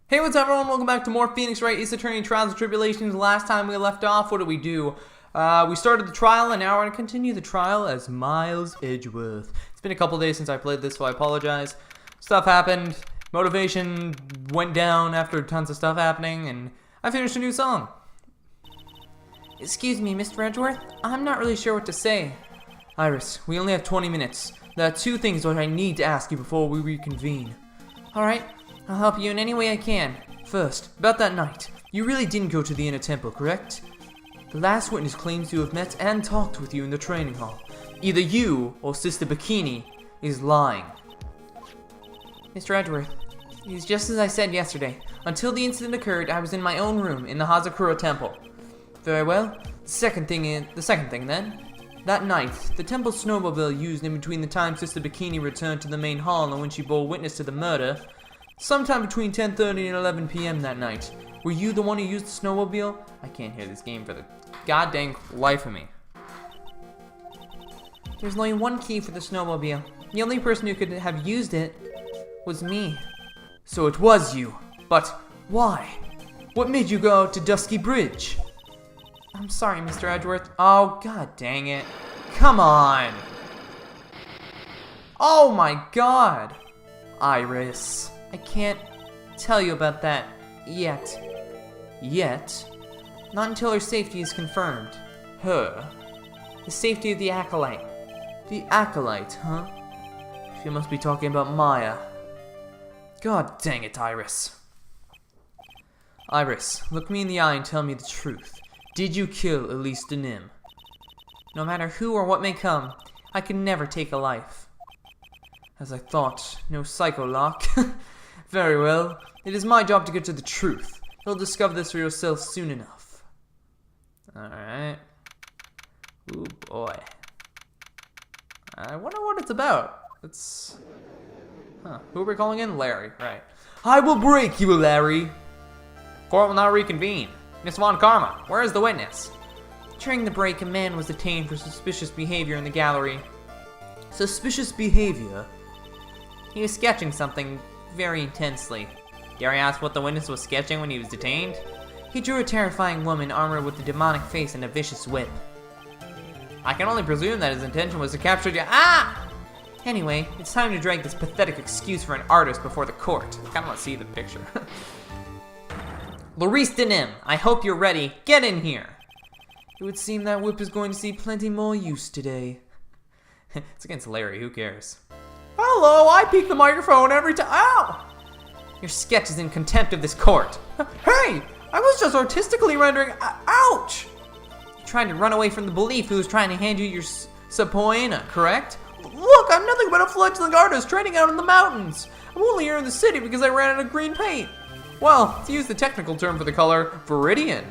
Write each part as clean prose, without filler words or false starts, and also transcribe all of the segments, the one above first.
Hey, what's up, everyone? Welcome back to more Phoenix Wright Ace Attorney Trials and Tribulations. Last time we left off, what did we do? We started the trial, and now we're going to continue the trial as Miles Edgeworth. It's been a couple days since I played this, so I apologize. Stuff happened, motivation went down after tons of stuff happening, and I finished a new song. Excuse me, Mr. Edgeworth? I'm not really sure what to say. Iris, we only have 20 minutes. There are two things which I need to ask you before we reconvene. Alright. I'll help you in any way I can. First, about that night. You really didn't go to the inner temple, correct? The last witness claims to have met and talked with you in the training hall. Either you or Sister Bikini is lying. Mr. Edgeworth, it's just as I said yesterday. Until the incident occurred, I was in my own room in the Hazakura temple. Very well. The second thing then. That night, the temple snowmobile used in between the time Sister Bikini returned to the main hall and when she bore witness to the murder, sometime between 10:30 and 11 p.m. that night. Were you the one who used the snowmobile? I can't hear this game for the goddamn life of me. There's only one key for the snowmobile. The only person who could have used it was me. So it was you. But why? What made you go to Dusky Bridge? I'm sorry, Mr. Edgeworth. Oh, god dang it. Come on. Oh my god. Iris. I can't tell you about that yet. Yet? Not until her safety is confirmed. Her? The safety of the Acolyte. The Acolyte, huh? She must be talking about Maya. God dang it, Iris. Iris, look me in the eye and tell me the truth. Did you kill Elise Denim? No matter who or what may come, I can never take a life. As I thought, no psycho lock. Very well. It is my job to get to the truth. You'll discover this for yourself soon enough. Alright. Ooh boy. I wonder what it's about. It's... Who are we calling in? Larry, right. I will break you, Larry! Court will now reconvene. Miss Von Karma, where is the witness? During the break, a man was detained for suspicious behavior in the gallery. Suspicious behavior? He was sketching something very intensely. Dare I ask what the witness was sketching when he was detained? He drew a terrifying woman armored with a demonic face and a vicious whip. I can only presume that his intention was to capture you. Ah! Anyway, it's time to drag this pathetic excuse for an artist before the court. I kinda wanna see the picture. Larice Denim, I hope you're ready. Get in here. It would seem that whip is going to see plenty more use today. It's against Larry, who cares? Hello, I peek the microphone every time. Ow! Your sketch is in contempt of this court. Hey, I was just artistically rendering. Ouch! You're trying to run away from the belief who was trying to hand you your subpoena, correct? Look, I'm nothing but a fledgling artist training out in the mountains. I'm only here in the city because I ran out of green paint. Well, to use the technical term for the color, Viridian.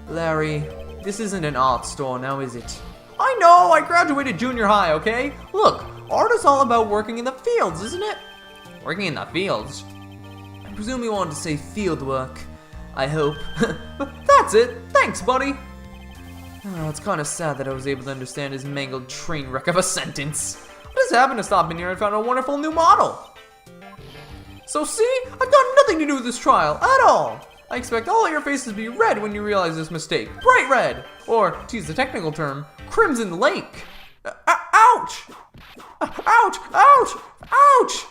Larry, this isn't an art store now, is it? I know, I graduated junior high, okay? Look, art is all about working in the fields, isn't it? Working in the fields? I presume you wanted to say field work. I hope. That's it. Thanks, buddy. Oh, it's kind of sad that I was able to understand his mangled train wreck of a sentence. I just happened to stop in here and found a wonderful new model. So see, I've got nothing to do with this trial at all. I expect all of your faces to be red when you realize this mistake. Bright red! Or, to use the technical term, Crimson Lake. Ouch! Ouch! Ouch! Ouch!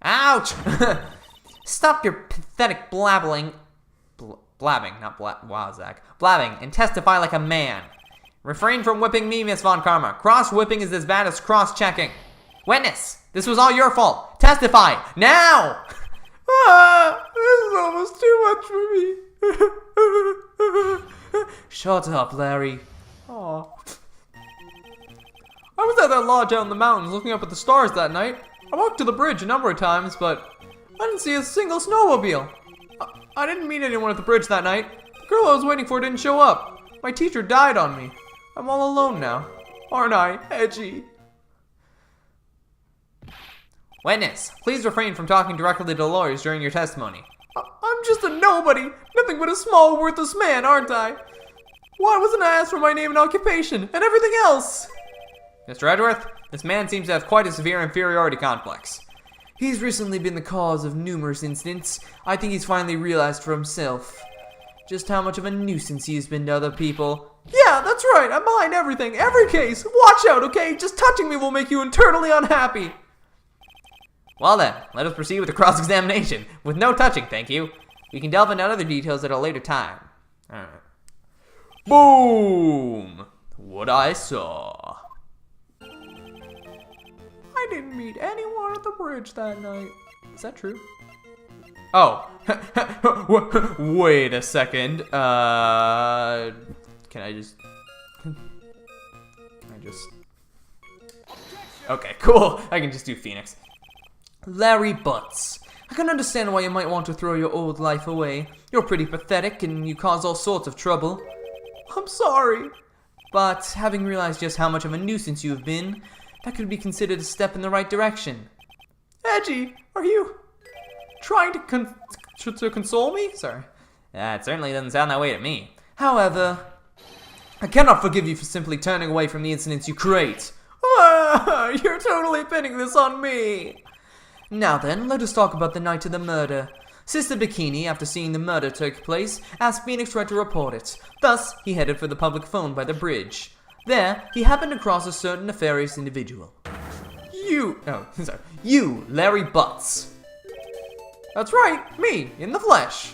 Ouch! Stop your pathetic blabbing. Blabbing, not wow, Zach. Blabbing and testify like a man. Refrain from whipping me, Miss Von Karma. Cross-whipping is as bad as cross-checking. Witness, this was all your fault. Testify, now! This is almost too much for me. Shut up, Larry. Aw. I was at that lodge out in the mountains looking up at the stars that night. I walked to the bridge a number of times, but I didn't see a single snowmobile. I didn't meet anyone at the bridge that night. The girl I was waiting for didn't show up. My teacher died on me. I'm all alone now. Aren't I, edgy? Witness, please refrain from talking directly to lawyers during your testimony. I'm just a nobody. Nothing but a small, worthless man, aren't I? Why wasn't I asked for my name and occupation and everything else? Mr. Edgeworth, this man seems to have quite a severe inferiority complex. He's recently been the cause of numerous incidents. I think he's finally realized for himself just how much of a nuisance he has been to other people. Yeah, that's right. I'm behind everything. Every case. Watch out, okay? Just touching me will make you internally unhappy. Well then, let us proceed with the cross-examination. With no touching, thank you. We can delve into other details at a later time. Alright. Boom! What I saw. I didn't meet anyone at the bridge that night. Is that true? Oh. Wait a second. Can I just... Okay, cool. I can just do Phoenix. Larry Butts. I can understand why you might want to throw your old life away. You're pretty pathetic and you cause all sorts of trouble. I'm sorry. But having realized just how much of a nuisance you have been, that could be considered a step in the right direction. Edgy, are you trying to console me? Sorry. It certainly doesn't sound that way to me. However, I cannot forgive you for simply turning away from the incidents you create. You're totally pinning this on me. Now then, let us talk about the night of the murder. Sister Bikini, after seeing the murder take place, asked Phoenix Wright to report it. Thus, he headed for the public phone by the bridge. There, he happened across a certain nefarious individual. You, Larry Butts. That's right, me, in the flesh.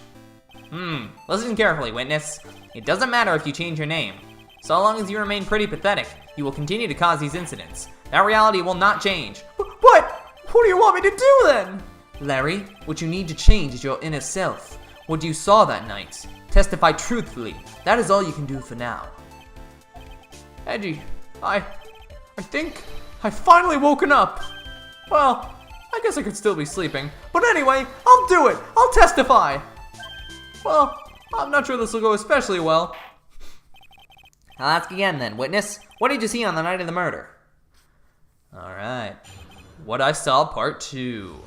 Listen carefully, witness. It doesn't matter if you change your name. So long as you remain pretty pathetic, you will continue to cause these incidents. That reality will not change. But what do you want me to do then? Larry, what you need to change is your inner self. What you saw that night. Testify truthfully. That is all you can do for now. Edgy, I think I've finally woken up. Well, I guess I could still be sleeping. But anyway, I'll do it. I'll testify. Well, I'm not sure this will go especially well. I'll ask again then, witness. What did you see on the night of the murder? Alright. What I saw, part 2.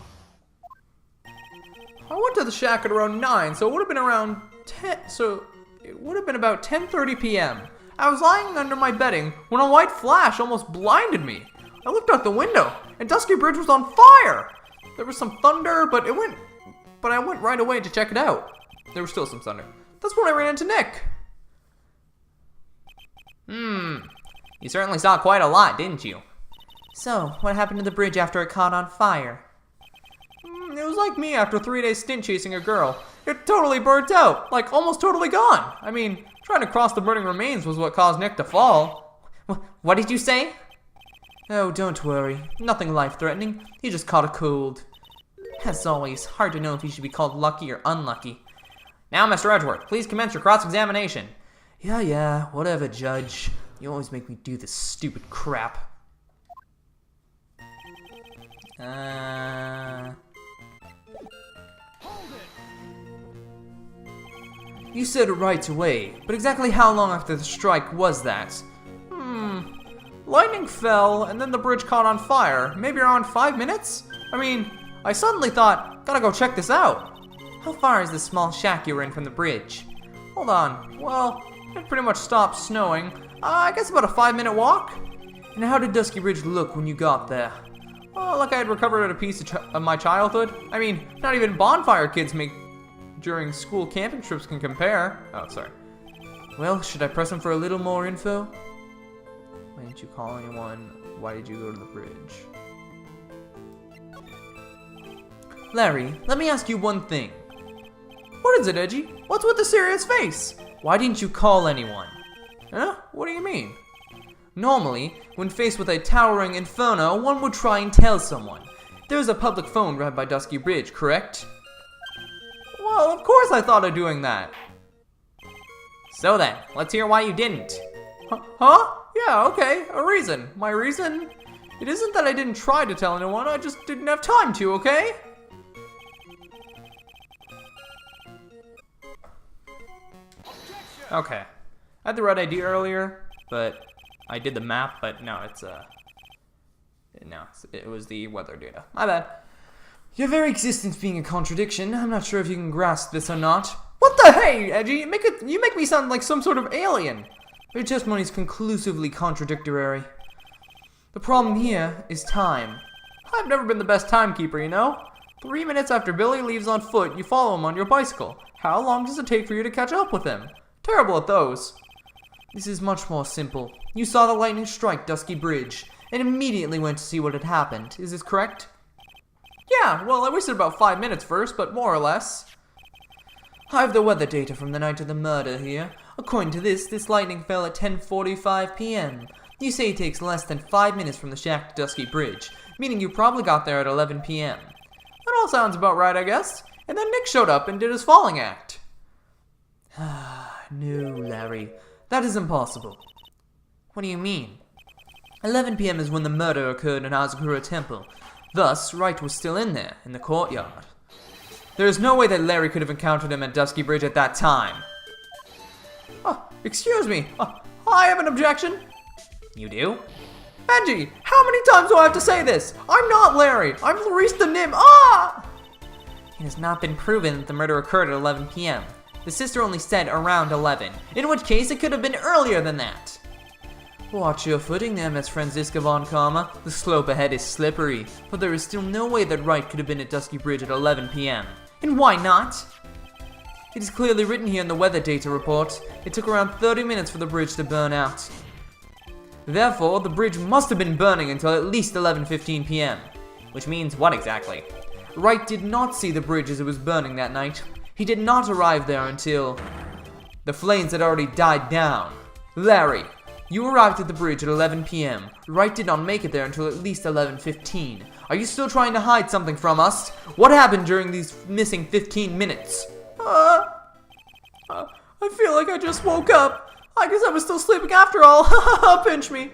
I went to the shack at around 9, so it would have been around 10, so it would have been about 10:30 p.m. I was lying under my bedding when a white flash almost blinded me. I looked out the window, and Dusky Bridge was on fire! There was some thunder, but I went right away to check it out. There was still some thunder. That's when I ran into Nick. You certainly saw quite a lot, didn't you? So, what happened to the bridge after it caught on fire? It was like me after a 3-day stint chasing a girl. It totally burnt out, like almost totally gone. I mean, trying to cross the burning remains was what caused Nick to fall. What did you say? Oh, don't worry. Nothing life-threatening. He just caught a cold. As always, hard to know if he should be called lucky or unlucky. Now, Mr. Edgeworth, please commence your cross-examination. Yeah, whatever, Judge. You always make me do this stupid crap. You said it right away, but exactly how long after the strike was that? Lightning fell, and then the bridge caught on fire. Maybe around 5 minutes? I mean, I suddenly thought, gotta go check this out. How far is the small shack you were in from the bridge? Hold on, well, it pretty much stopped snowing. I guess about a 5-minute walk? And how did Dusky Bridge look when you got there? Oh, like I had recovered a piece of my childhood. I mean, not even bonfire kids make during school camping trips can compare. Oh, sorry. Well, should I press him for a little more info? Why didn't you call anyone? Why did you go to the bridge? Larry, let me ask you one thing. What is it, Edgy? What's with the serious face? Why didn't you call anyone? Huh? What do you mean? Normally, when faced with a towering inferno, one would try and tell someone. There's a public phone right by Dusky Bridge, correct? Well, of course I thought of doing that. So then, let's hear why you didn't. Huh? Yeah, okay, a reason. My reason? It isn't that I didn't try to tell anyone, I just didn't have time to, okay? Okay. I had the right idea earlier, but I did the map, but no, it was the weather data. My bad. Your very existence being a contradiction, I'm not sure if you can grasp this or not. What the hey, Edgy? You make me sound like some sort of alien. Your testimony is conclusively contradictory. The problem here is time. I've never been the best timekeeper, you know? 3 minutes after Billy leaves on foot, you follow him on your bicycle. How long does it take for you to catch up with him? Terrible at those. This is much more simple. You saw the lightning strike Dusky Bridge, and immediately went to see what had happened. Is this correct? Yeah, well, I wasted about 5 minutes first, but more or less. I have the weather data from the night of the murder here. According to this lightning fell at 10:45 p.m. You say it takes less than 5 minutes from the shack to Dusky Bridge, meaning you probably got there at 11 p.m. That all sounds about right, I guess. And then Nick showed up and did his falling act. No, Larry. That is impossible. What do you mean? 11 p.m. is when the murder occurred in Asakura Temple. Thus, Wright was still in there, in the courtyard. There is no way that Larry could have encountered him at Dusky Bridge at that time. Excuse me. I have an objection. You do? Angie, how many times do I have to say this? I'm not Larry. I'm Maurice the Nim. It has not been proven that the murder occurred at 11 p.m. The sister only said around 11, in which case it could have been earlier than that. Watch your footing there, Miss Franziska von Karma. The slope ahead is slippery, but there is still no way that Wright could have been at Dusky Bridge at 11 p.m. And why not? It is clearly written here in the weather data report. It took around 30 minutes for the bridge to burn out. Therefore, the bridge must have been burning until at least 11:15 p.m. Which means what exactly? Wright did not see the bridge as it was burning that night. He did not arrive there until the flames had already died down. Larry, you arrived at the bridge at 11 p.m. Wright did not make it there until at least 11:15. Are you still trying to hide something from us? What happened during these missing 15 minutes? I feel like I just woke up. I guess I was still sleeping after all. Pinch me.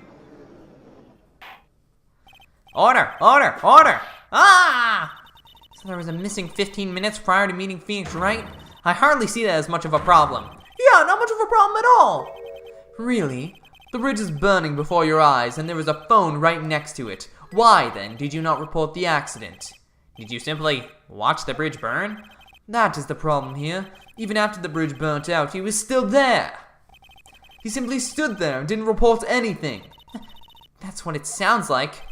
Order! Order! Order! So there was a missing 15 minutes prior to meeting Phoenix Wright? I hardly see that as much of a problem. Yeah, not much of a problem at all. Really? The bridge is burning before your eyes, and there was a phone right next to it. Why, then, did you not report the accident? Did you simply watch the bridge burn? That is the problem here. Even after the bridge burnt out, he was still there. He simply stood there and didn't report anything. That's what it sounds like.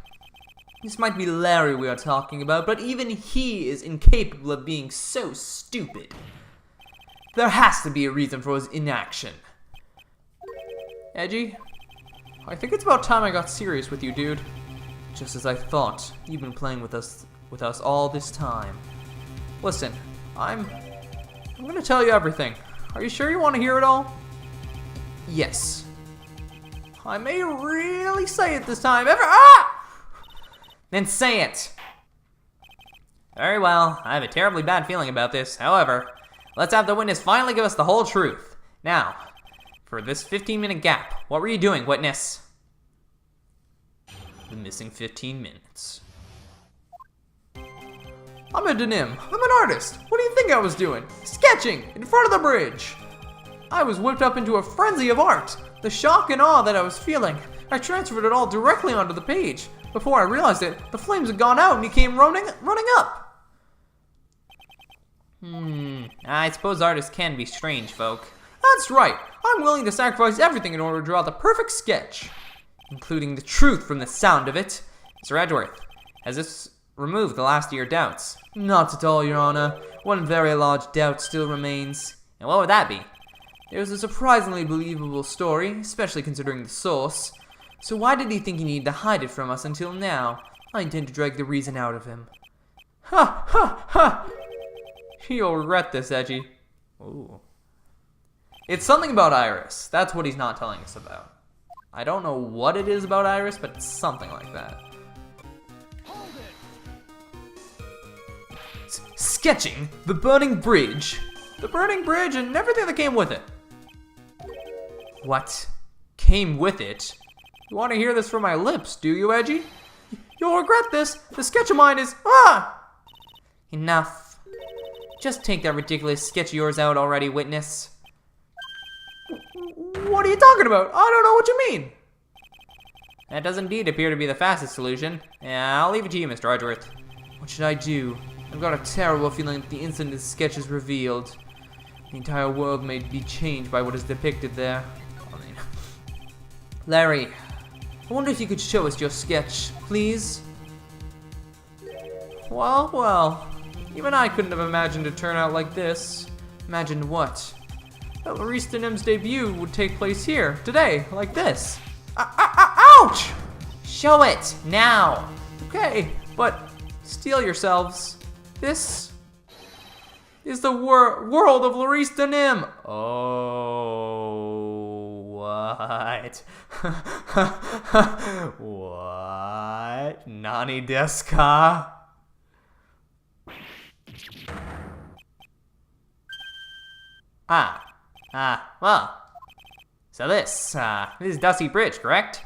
This might be Larry we are talking about, but even he is incapable of being so stupid. There has to be a reason for his inaction. Edgy, I think it's about time I got serious with you, dude. Just as I thought. You've been playing with us all this time. Listen, I'm gonna tell you everything. Are you sure you want to hear it all? Yes. I may really say it this time. Then say it. Very well. I have a terribly bad feeling about this. However, let's have the witness finally give us the whole truth. Now, for this 15-minute gap, what were you doing, witness? The missing 15 minutes. I'm a denim. I'm an artist. What do you think I was doing? Sketching in front of the bridge. I was whipped up into a frenzy of art. The shock and awe that I was feeling, I transferred it all directly onto the page. Before I realized it, the flames had gone out and he came running up. I suppose artists can be strange folk. That's right. I'm willing to sacrifice everything in order to draw the perfect sketch, including the truth from the sound of it. Sir Edgeworth, has this removed the last of your doubts? Not at all, Your Honor. One very large doubt still remains. And what would that be? There's a surprisingly believable story, especially considering the source. So why did he think he needed to hide it from us until now? I intend to drag the reason out of him. Ha ha ha! You'll regret this, Edgy. Ooh. It's something about Iris. That's what he's not telling us about. I don't know what it is about Iris, but it's something like that. Sketching the burning bridge. The burning bridge and everything that came with it. What? Came with it? You want to hear this from my lips, do you, Edgy? You'll regret this. The sketch of mine is... Enough. Just take that ridiculous sketch of yours out already, witness. What are you talking about? I don't know what you mean. That does indeed appear to be the fastest solution. Yeah, I'll leave it to you, Mr. Edgeworth. What should I do? I've got a terrible feeling that the instant this sketch is revealed, the entire world may be changed by what is depicted there. Larry, I wonder if you could show us your sketch, please? Well, well. Even I couldn't have imagined it turn out like this. Imagined what? That Larice Denim's debut would take place here, today, like this. Ouch! Show it, now! Okay, but steel yourselves. This is the world of Larice Denim. Oh, what? What? Nani desu ka? Well. So this is Dusty Bridge, correct?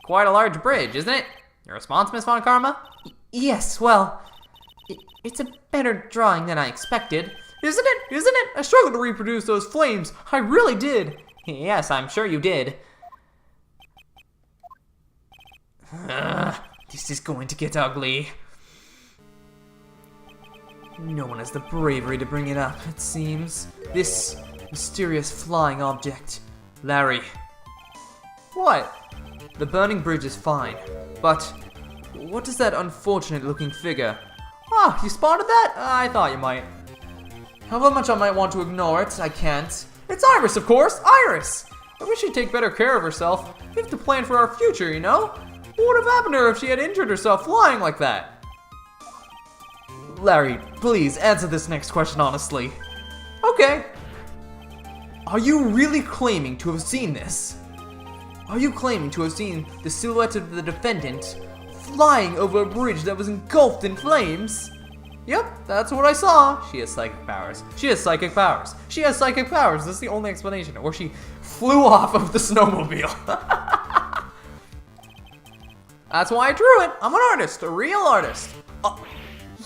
Quite a large bridge, isn't it? Your response, Miss Von Karma? Yes, well, it's a better drawing than I expected. Isn't it? Isn't it? I struggled to reproduce those flames. I really did. Yes, I'm sure you did. This is going to get ugly. No one has the bravery to bring it up, it seems. This mysterious flying object. Larry. What? The burning bridge is fine, but what is that unfortunate looking figure? Ah, you spotted that? I thought you might. However much I might want to ignore it, I can't. It's Iris, of course! Iris! I wish she'd take better care of herself. We have to plan for our future, you know? What would have happened to her if she had injured herself flying like that? Larry, please answer this next question honestly. Okay. Are you really claiming to have seen this? Are you claiming to have seen the silhouette of the defendant flying over a bridge that was engulfed in flames? Yep, that's what I saw. She has psychic powers. She has psychic powers. She has psychic powers. That's the only explanation. Or she flew off of the snowmobile. That's why I drew it. I'm an artist, a real artist.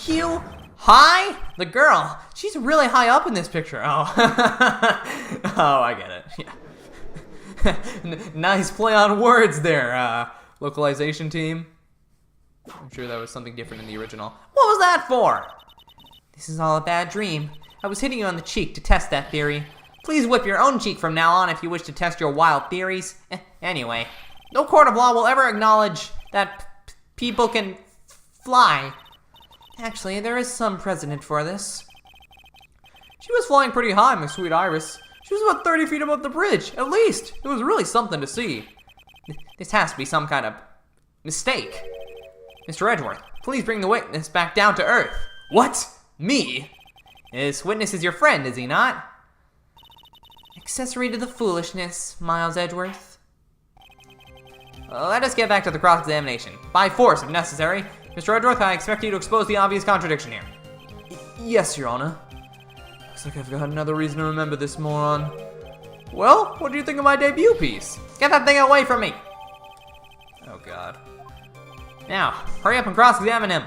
You? Hi? The girl. She's really high up in this picture. Oh. Oh, I get it. Yeah. Nice play on words there, localization team. I'm sure that was something different in the original. What was that for? This is all a bad dream. I was hitting you on the cheek to test that theory. Please whip your own cheek from now on if you wish to test your wild theories. Anyway, no court of law will ever acknowledge that people can fly. Actually, there is some precedent for this. She was flying pretty high, my sweet Iris. She was about 30 feet above the bridge, at least. It was really something to see. This has to be some kind of mistake. Mr. Edgeworth, please bring the witness back down to earth. What? Me? This witness is your friend, is he not? Accessory to the foolishness, Miles Edgeworth. Let us get back to the cross-examination. By force, if necessary. Mr. Edgeworth, I expect you to expose the obvious contradiction here. Yes, Your Honor. Looks like I've got another reason to remember this moron. Well, what do you think of my debut piece? Get that thing away from me! Oh, God. Now, hurry up and cross-examine him.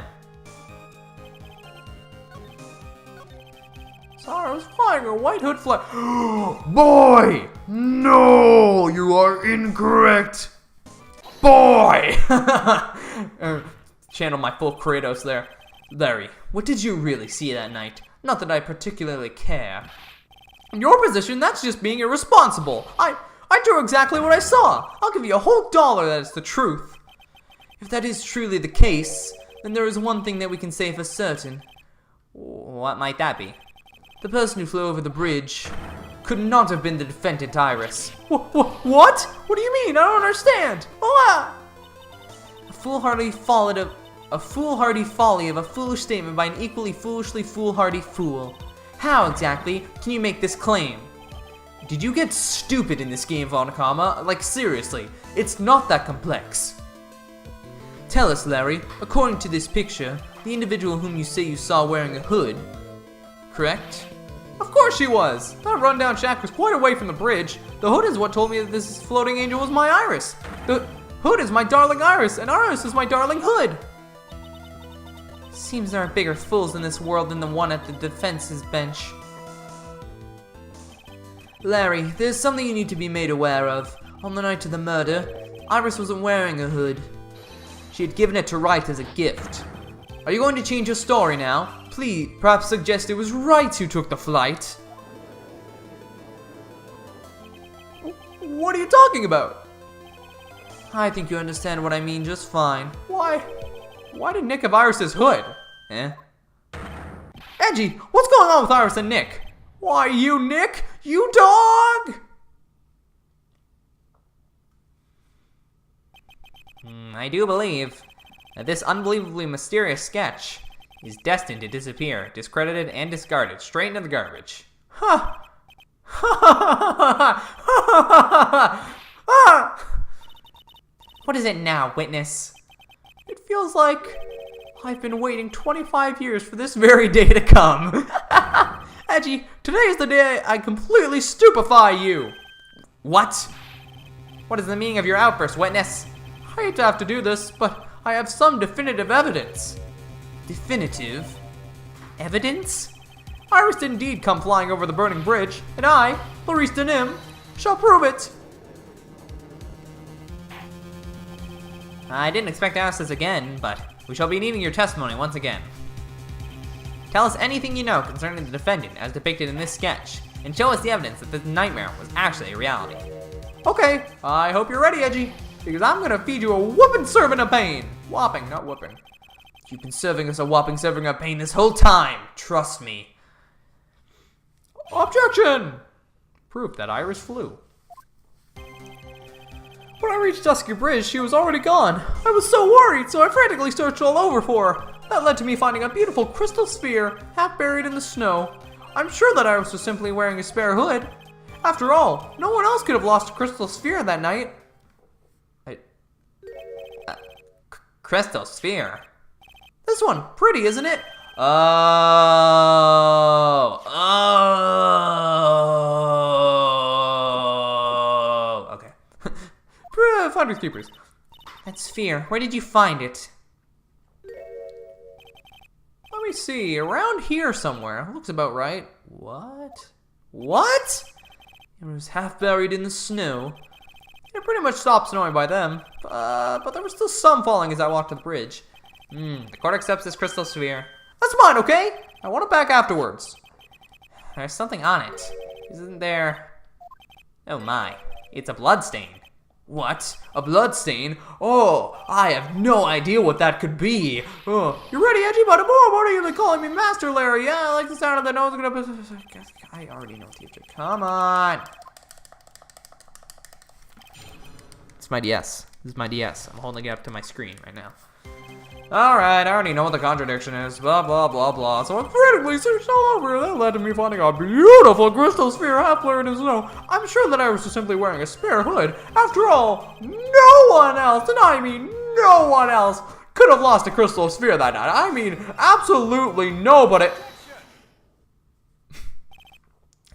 Sorry, I was flying a white hood flag. Boy! No! You are incorrect! Boy! Channel my full Kratos there. Larry, what did you really see that night? Not that I particularly care. In your position, that's just being irresponsible. I drew exactly what I saw. I'll give you a whole $1 that it's the truth. If that is truly the case, then there is one thing that we can say for certain. What might that be? The person who flew over the bridge could not have been the defendant, Iris. What? What do you mean? I don't understand. A foolhardy folly of a foolish statement by an equally foolishly foolhardy fool. How exactly can you make this claim? Did you get stupid in this game, Von Karma? Like seriously, it's not that complex. Tell us, Larry, according to this picture, the individual whom you say you saw wearing a hood, correct? Of course she was! That rundown shack was quite away from the bridge. The hood is what told me that this floating angel was my Iris. The hood is my darling Iris, and Iris is my darling hood. Seems there are bigger fools in this world than the one at the defense's bench. Larry, there's something you need to be made aware of. On the night of the murder, Iris wasn't wearing a hood. She had given it to Wright as a gift. Are you going to change your story now? Please, perhaps suggest it was Wright who took the flight. What are you talking about? I think you understand what I mean just fine. Why did Nick have Iris's hood? Eh? Edgy, what's going on with Iris and Nick? Why, you, Nick? You dog! I do believe that this unbelievably mysterious sketch is destined to disappear, discredited, and discarded straight into the garbage. Huh. What is it now, witness? It feels like I've been waiting 25 years for this very day to come. Edgy, today is the day I completely stupefy you. What? What is the meaning of your outburst, witness? I hate to have to do this, but I have some definitive evidence. Definitive evidence? Iris did indeed come flying over the burning bridge, and I, Clarice Denim, shall prove it. I didn't expect to ask this again, but we shall be needing your testimony once again. Tell us anything you know concerning the defendant as depicted in this sketch, and show us the evidence that this nightmare was actually a reality. Okay, I hope you're ready, Edgy, because I'm gonna feed you a whooping serving of pain. Whopping, not whooping. You've been serving us a whopping serving of pain this whole time, trust me. Objection! Proof that Iris flew. When I reached Dusky Bridge, she was already gone. I was so worried, so I frantically searched all over for her. That led to me finding a beautiful crystal sphere, half buried in the snow. I'm sure that Iris was simply wearing a spare hood. After all, no one else could have lost a crystal sphere that night. Crystal sphere? This one, pretty, isn't it? Okay. Finders keepers. That sphere, where did you find it? Let me see, around here somewhere. Looks about right. What? What? It was half buried in the snow. It pretty much stopped snowing by then, but there was still some falling as I walked to the bridge. The court accepts this crystal sphere. That's mine, okay? I want it back afterwards. There's something on it. Isn't there? Oh my, it's a bloodstain. What? A bloodstain? Oh, I have no idea what that could be. Oh, you ready, Edgy? What are you calling me Master Larry? Yeah, I like the sound of the nose. I already know the answer. Come on. It's my DS. This is my DS. I'm holding it up to my screen right now. Alright, I already know what the contradiction is. Blah, blah, blah, blah. So I frantically searched all over. That led to me finding a beautiful crystal sphere half buried in snow. I'm sure that Iris was simply wearing a spare hood. After all, no one else, and I mean no one else, could have lost a crystal sphere that night. I mean, absolutely nobody.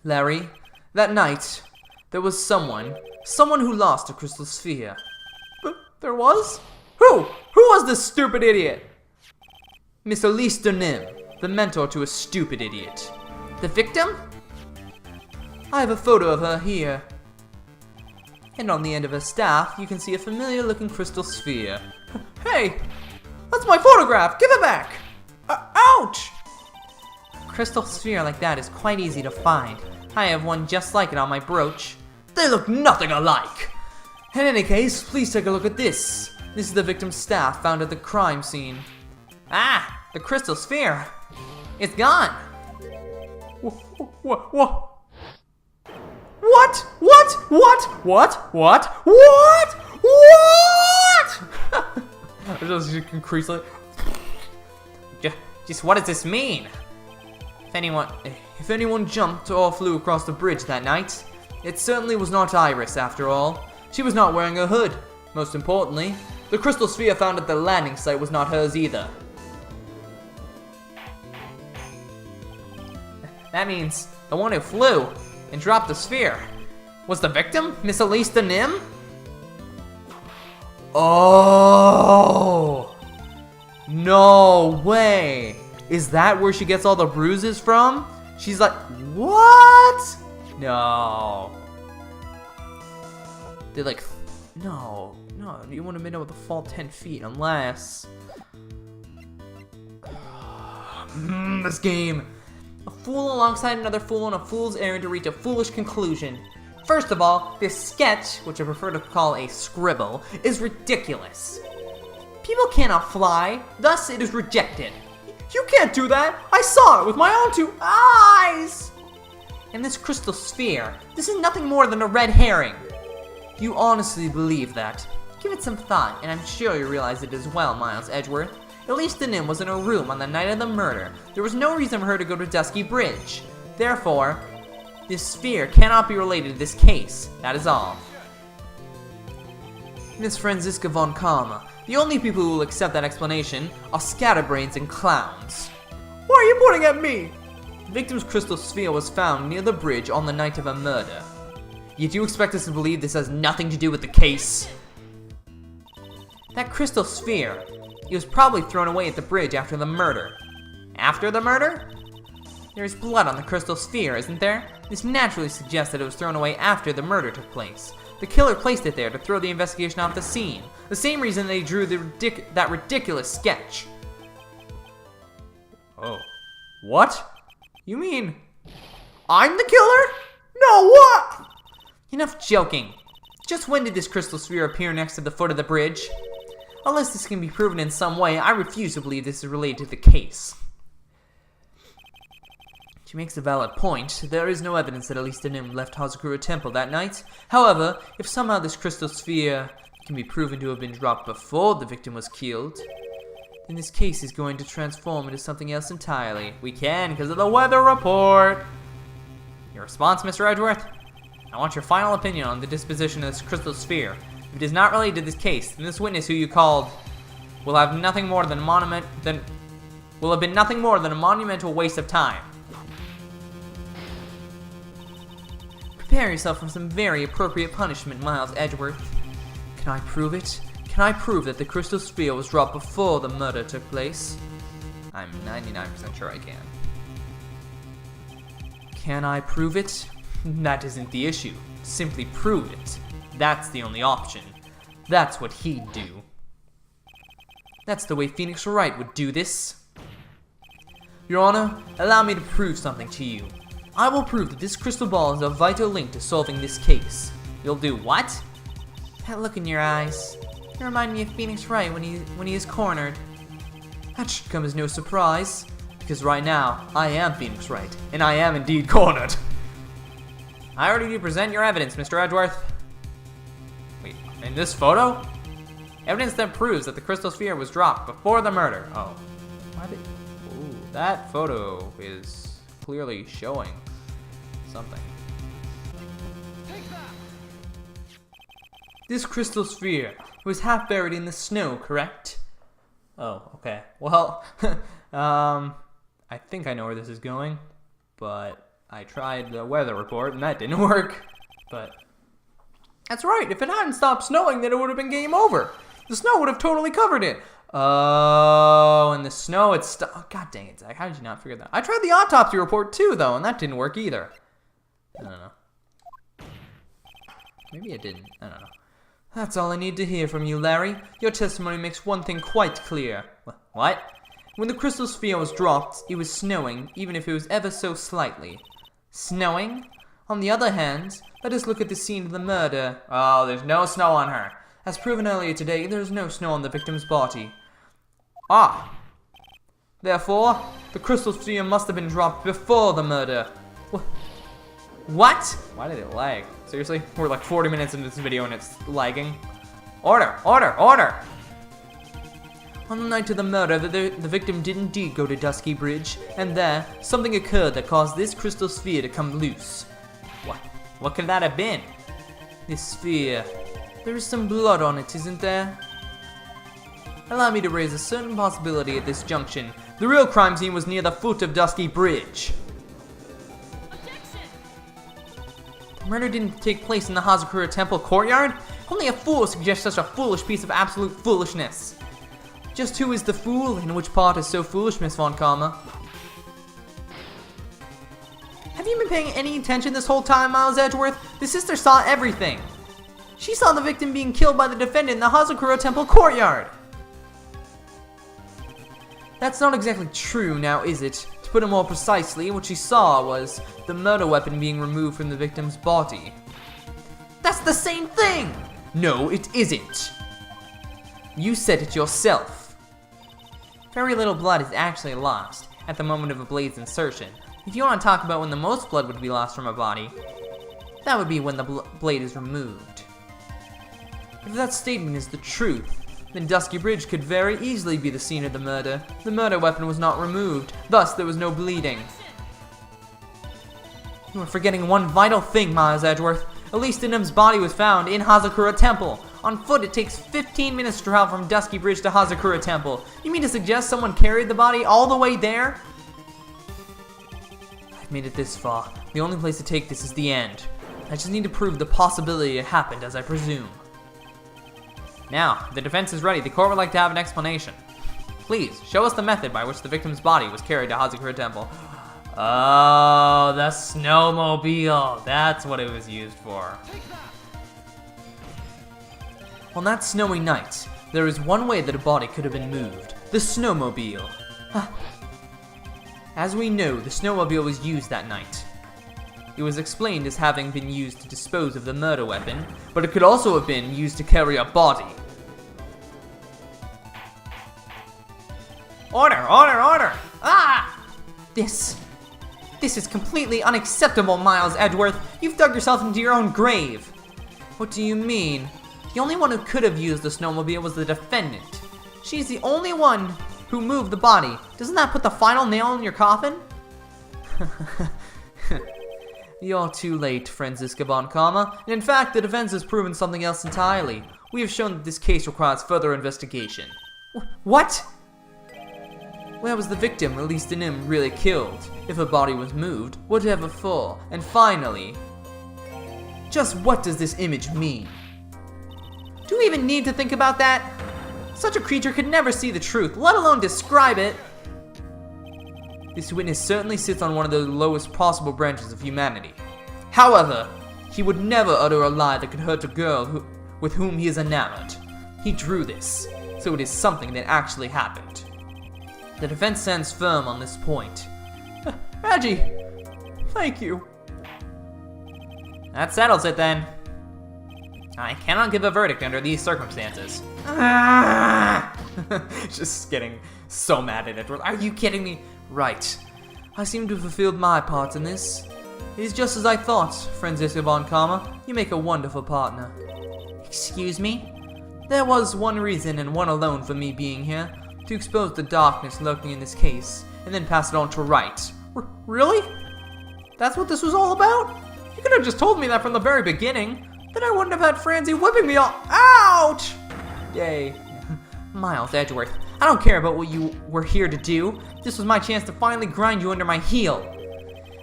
Larry, that night, there was someone who lost a crystal sphere. But there was? Who? Who was this stupid idiot? Miss Elise Denim, the mentor to a stupid idiot. The victim? I have a photo of her here. And on the end of her staff, you can see a familiar looking crystal sphere. Hey! That's my photograph! Give it back! Ouch! A crystal sphere like that is quite easy to find. I have one just like it on my brooch. They look nothing alike! In any case, please take a look at this. This is the victim's staff found at the crime scene. Ah! The crystal sphere! It's gone! What? What? What? What? What? What? What? What? What? I just increase it. Just what does this mean? If anyone jumped or flew across the bridge that night, it certainly was not Iris after all. She was not wearing a hood. Most importantly, the crystal sphere found at the landing site was not hers either. That means the one who flew and dropped the sphere was the victim, Miss Elise Denim? Oh! No way! Is that where she gets all the bruises from? She's like, what? No. They're like, no, you wouldn't have been able to fall 10 feet unless... this game. A fool alongside another fool on a fool's errand to reach a foolish conclusion. First of all, this sketch, which I prefer to call a scribble, is ridiculous. People cannot fly, thus it is rejected. You can't do that! I saw it with my own 2 eyes! And this crystal sphere, this is nothing more than a red herring. You honestly believe that? Give it some thought, and I'm sure you realize it as well, Miles Edgeworth. At least the nymph was in her room on the night of the murder. There was no reason for her to go to Dusky Bridge. Therefore, this sphere cannot be related to this case. That is all. Miss Franziska von Karma, the only people who will accept that explanation are scatterbrains and clowns. Why are you pointing at me? The victim's crystal sphere was found near the bridge on the night of her murder. Yet you expect us to believe this has nothing to do with the case? That crystal sphere, it was probably thrown away at the bridge after the murder. After the murder? There is blood on the crystal sphere, isn't there? This naturally suggests that it was thrown away after the murder took place. The killer placed it there to throw the investigation off the scene. The same reason they drew that ridiculous sketch. Oh. What? You mean I'm the killer? No, what? Enough joking. Just when did this crystal sphere appear next to the foot of the bridge? Unless this can be proven in some way, I refuse to believe this is related to the case. She makes a valid point. There is no evidence that Elisa Nim left Hazakura Temple that night. However, if somehow this crystal sphere can be proven to have been dropped before the victim was killed, then this case is going to transform into something else entirely. We can, because of the weather report. Your response, Mr. Edgeworth? I want your final opinion on the disposition of this crystal sphere. If it is not related to this case, then this witness who you called will have nothing more than will have been nothing more than a monumental waste of time. Prepare yourself for some very appropriate punishment, Miles Edgeworth. Can I prove it? Can I prove that the crystal sphere was dropped before the murder took place? I'm 99% sure I can. Can I prove it? That isn't the issue. Simply prove it. That's the only option. That's what he'd do. That's the way Phoenix Wright would do this. Your Honor, allow me to prove something to you. I will prove that this crystal ball is a vital link to solving this case. You'll do what? That look in your eyes. You remind me of Phoenix Wright when he is cornered. That should come as no surprise, because right now, I am Phoenix Wright, and I am indeed cornered. I already do present your evidence, Mr. Edgeworth. Wait, in this photo? Evidence that proves that the crystal sphere was dropped before the murder. Oh. Why did... Ooh, that photo is clearly showing something. This crystal sphere was half buried in the snow, correct? Oh, okay. Well, I think I know where this is going, but I tried the weather report and that didn't work. But that's right. If it hadn't stopped snowing, then it would have been game over. The snow would have totally covered it. Oh, and the snow, oh, God dang it, Zach. How did you not figure that? I tried the autopsy report too, though, and that didn't work either. I don't know. Maybe it didn't. I don't know. That's all I need to hear from you, Larry. Your testimony makes one thing quite clear. What? When the crystal sphere was dropped, it was snowing, even if it was ever so slightly. Snowing? On the other hand, let us look at the scene of the murder. Oh, there's no snow on her. As proven earlier today, there is no snow on the victim's body. Ah. Therefore, the crystal sphere must have been dropped before the murder. What? Why did it lag? Seriously? We're like 40 minutes into this video and it's lagging. Order! Order! Order! On the night of the murder, the victim did indeed go to Dusky Bridge, and there, something occurred that caused this crystal sphere to come loose. What could that have been? This sphere. There is some blood on it, isn't there? Allow me to raise a certain possibility at this junction. The real crime scene was near the foot of Dusky Bridge. The murder didn't take place in the Hazakura Temple courtyard? Only a fool suggests such a foolish piece of absolute foolishness. Just who is the fool, and which part is so foolish, Miss Von Karma? Have you been paying any attention this whole time, Miles Edgeworth? The sister saw everything. She saw the victim being killed by the defendant in the Hazakura Temple courtyard. That's not exactly true, now is it? To put it more precisely, what she saw was the murder weapon being removed from the victim's body. That's the same thing! No, it isn't. You said it yourself. Very little blood is actually lost at the moment of a blade's insertion. If you want to talk about when the most blood would be lost from a body, that would be when the blade is removed. If that statement is the truth, then Dusky Bridge could very easily be the scene of the murder. The murder weapon was not removed, thus there was no bleeding. You are forgetting one vital thing, Miles Edgeworth. Elise Denham's body was found in Hazakura Temple. On foot, it takes 15 minutes to travel from Dusky Bridge to Hazakura Temple. You mean to suggest someone carried the body all the way there? I've made it this far. The only place to take this is the end. I just need to prove the possibility it happened as I presume. Now, the defense is ready. The court would like to have an explanation. Please, show us the method by which the victim's body was carried to Hazakura Temple. Oh, the snowmobile. That's what it was used for. On that snowy night, there is one way that a body could have been moved. The snowmobile. As we know, the snowmobile was used that night. It was explained as having been used to dispose of the murder weapon, but it could also have been used to carry a body. Order! Order! Order! Ah! This is completely unacceptable, Miles Edgeworth. You've dug yourself into your own grave. What do you mean? The only one who could have used the snowmobile was the defendant. She's the only one who moved the body. Doesn't that put the final nail in your coffin? You're too late, Franziska von Karma. And in fact, the defense has proven something else entirely. We have shown that this case requires further investigation. What? Where was the victim, Elise Denham, really killed? If her body was moved, whatever for? And finally, just what does this image mean? Do we even need to think about that? Such a creature could never see the truth, let alone describe it. This witness certainly sits on one of the lowest possible branches of humanity. However, he would never utter a lie that could hurt a girl with whom he is enamored. He drew this, so it is something that actually happened. The defense stands firm on this point. Reggie, thank you. That settles it then. I cannot give a verdict under these circumstances. Just getting so mad at Edward. Are you kidding me? Right. I seem to have fulfilled my part in this. It is just as I thought, Franziska von Karma. You make a wonderful partner. Excuse me? There was one reason and one alone for me being here. To expose the darkness lurking in this case, and then pass it on to Wright. Really? That's what this was all about? You could have just told me that from the very beginning. Then I wouldn't have had Franzi whipping me all. Ouch! Yay. Miles Edgeworth, I don't care about what you were here to do. This was my chance to finally grind you under my heel.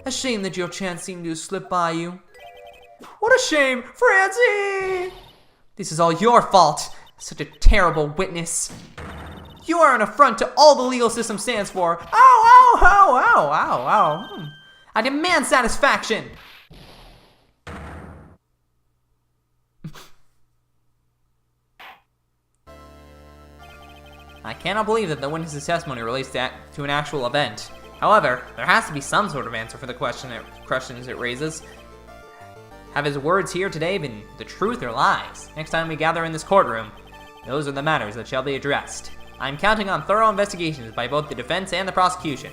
A shame that your chance seemed to have slipped by you. What a shame, Franzi! This is all your fault. Such a terrible witness. You are an affront to all the legal system stands for. Ow, ow, ow, ow, ow, ow. I demand satisfaction. I cannot believe that the witness's testimony relates to an actual event. However, there has to be some sort of answer for the questions it raises. Have his words here today been the truth or lies? Next time we gather in this courtroom, those are the matters that shall be addressed. I am counting on thorough investigations by both the defense and the prosecution.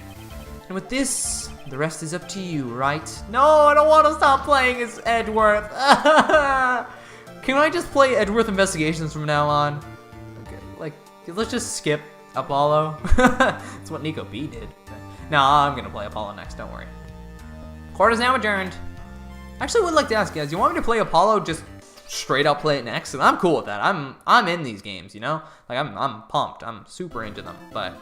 And with this, the rest is up to you, right? No, I don't want to stop playing as Edgeworth. Can I just play Edgeworth Investigations from now on? Okay, like, let's just skip Apollo. That's what Nico B did. No, I'm gonna play Apollo next, don't worry. Court is now adjourned. Actually, I would like to ask you guys, you want me to play Apollo, just straight up play it next? And I'm cool with that. I'm in these games, you know? Like, I'm pumped. I'm super into them. But,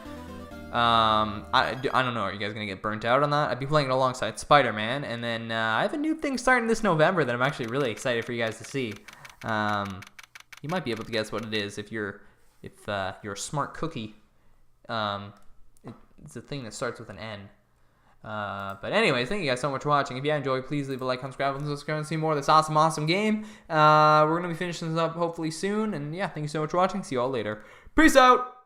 I don't know. Are you guys gonna get burnt out on that? I'd be playing it alongside Spider-Man. And then, I have a new thing starting this November that I'm actually really excited for you guys to see. You might be able to guess what it is if you're a smart cookie. It's a thing that starts with an N. But anyways, thank you guys so much for watching. If you enjoyed, please leave a like, subscribe, and subscribe to see more of this awesome game. We're going to be finishing this up hopefully soon. And yeah, thank you so much for watching. See you all later. Peace out!